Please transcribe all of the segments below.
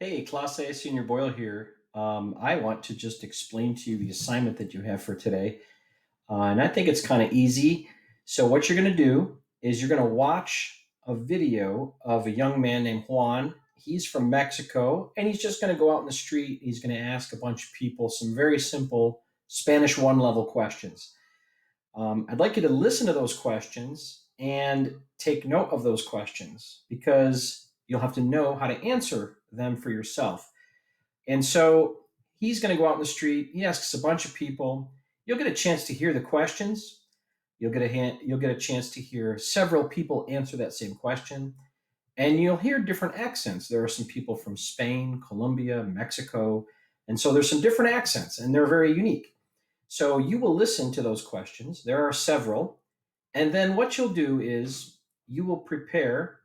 Hey, Classe Senior Boyle here. I want to just explain to you the assignment that you have for today. And I think it's kind of easy. So, what you're going to do is you're going to watch a video of a young man named Juan. He's from Mexico, and he's just going to go out in the street. He's going to ask a bunch of people some very simple Spanish one level questions. I'd like you to listen to those questions and take note of those questions because you'll have to know how to answer them for yourself. And so he's going to go out in the street. He asks a bunch of people. You'll get a chance to hear the questions. You'll get a chance to hear several people answer that same question, and you'll hear different accents. There are some people from Spain, Colombia, Mexico, and so there's some different accents, and they're very unique. So you will listen to those questions. There are several, and then what you'll do is you will prepare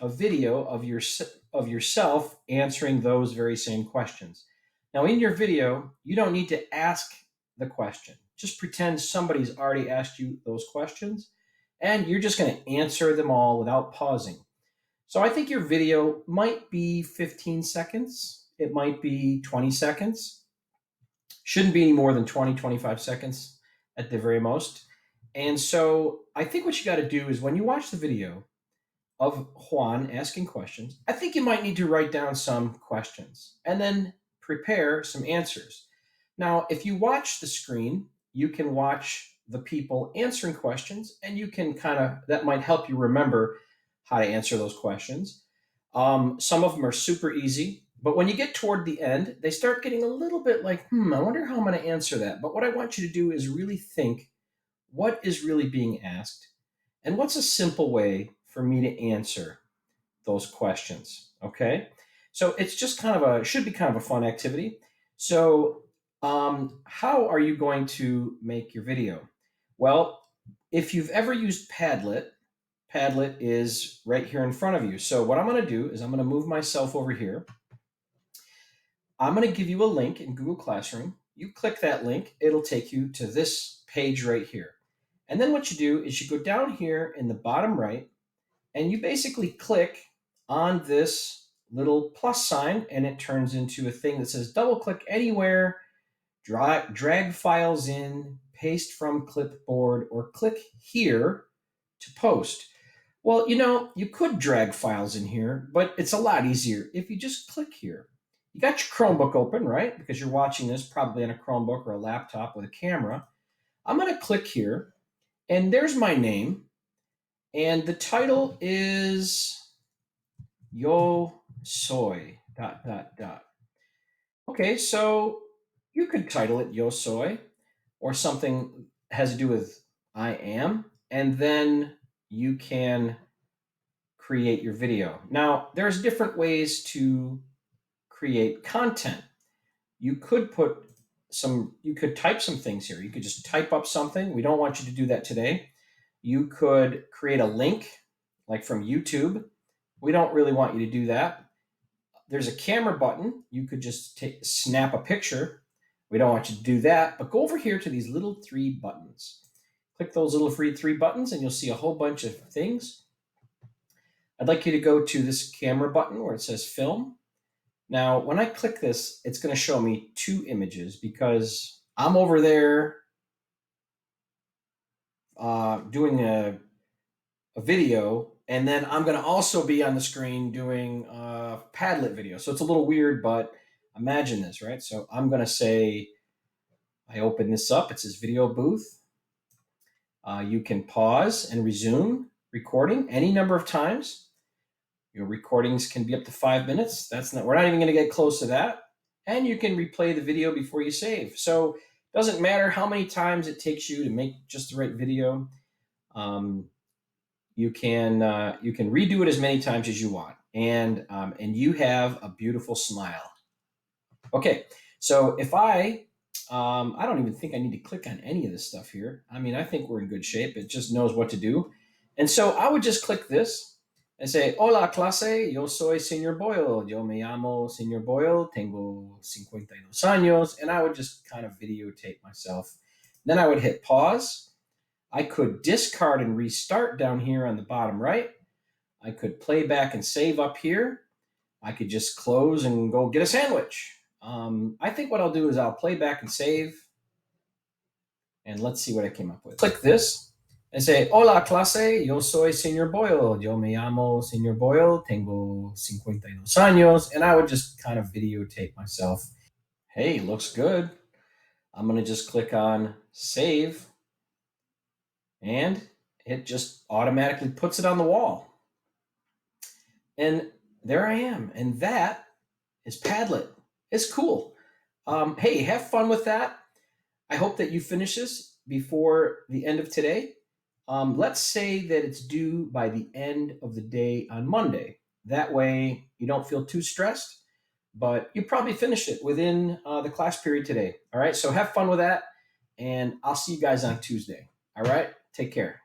a video of yourself answering those very same questions. Now, in your video, you don't need to ask the question. Just pretend somebody's already asked you those questions, and you're just going to answer them all without pausing. So I think your video might be 15 seconds. It might be 20 seconds. Shouldn't be any more than 20, 25 seconds at the very most. And so I think what you got to do is when you watch the video of Juan asking questions, I think you might need to write down some questions and then prepare some answers. Now, if you watch the screen, you can watch the people answering questions, and you can that might help you remember how to answer those questions. Some of them are super easy, but when you get toward the end, they start getting a little bit like, I wonder how I'm going to answer that. But what I want you to do is really think, what is really being asked, and what's a simple way for me to answer those questions. Okay. So it's just should be kind of a fun activity. So, how are you going to make your video? Well, if you've ever used Padlet, Padlet is right here in front of you. So, what I'm going to do is I'm going to move myself over here. I'm going to give you a link in Google Classroom. You click that link, it'll take you to this page right here. And then what you do is you go down here in the bottom right, and you basically click on this little plus sign, and it turns into a thing that says double click anywhere, drag files in, paste from clipboard, or click here to post. Well, you could drag files in here, but it's a lot easier if you just click here. You got your Chromebook open, right? Because you're watching this probably on a Chromebook or a laptop with a camera. I'm going to click here, and there's my name, and the title is Yo Soy dot dot dot. Okay, so you could title it Yo Soy, or something has to do with I am, and then you can create your video. Now, there's different ways to create content. You could type some things here. You could just type up something. We don't want you to do that today. You could create a link like from YouTube. We don't really want you to do that. There's a camera button. You could just snap a picture. We don't want you to do that, but go over here to these little three buttons. Click those little free three buttons, and you'll see a whole bunch of things. I'd like you to go to this camera button where it says film. Now, when I click this, it's going to show me two images because I'm over there doing a video, and then I'm going to also be on the screen doing a Padlet video. So it's a little weird, but imagine this, right? So I'm going to say, I open this up. It says video booth. You can pause and resume recording any number of times. Your recordings can be up to 5 minutes. We're not even going to get close to that. And you can replay the video before you save. So it doesn't matter how many times it takes you to make just the right video. You can redo it as many times as you want, and you have a beautiful smile. Okay, so if I don't even think I need to click on any of this stuff here. I mean, I think we're in good shape. It just knows what to do, and so I would just click this and say, "Hola clase, yo soy Señor Boyle. Yo me llamo Señor Boyle. Tengo 52 años," and I would just kind of videotape myself. Then I would hit pause. I could discard and restart down here on the bottom right. I could play back and save up here. I could just close and go get a sandwich. I think what I'll do is I'll play back and save, and let's see what I came up with. Click this and say, Hola clase, yo soy Señor Boyle. Yo me llamo Señor Boyle, tengo 52 años, and I would just kind of videotape myself. Hey, looks good. I'm going to just click on save, and it just automatically puts it on the wall. And there I am. And that is Padlet. It's cool. Hey, have fun with that. I hope that you finish this before the end of today. Let's say that it's due by the end of the day on Monday. That way you don't feel too stressed, but you probably finished it within the class period today. All right. So have fun with that. And I'll see you guys on Tuesday. All right. Take care.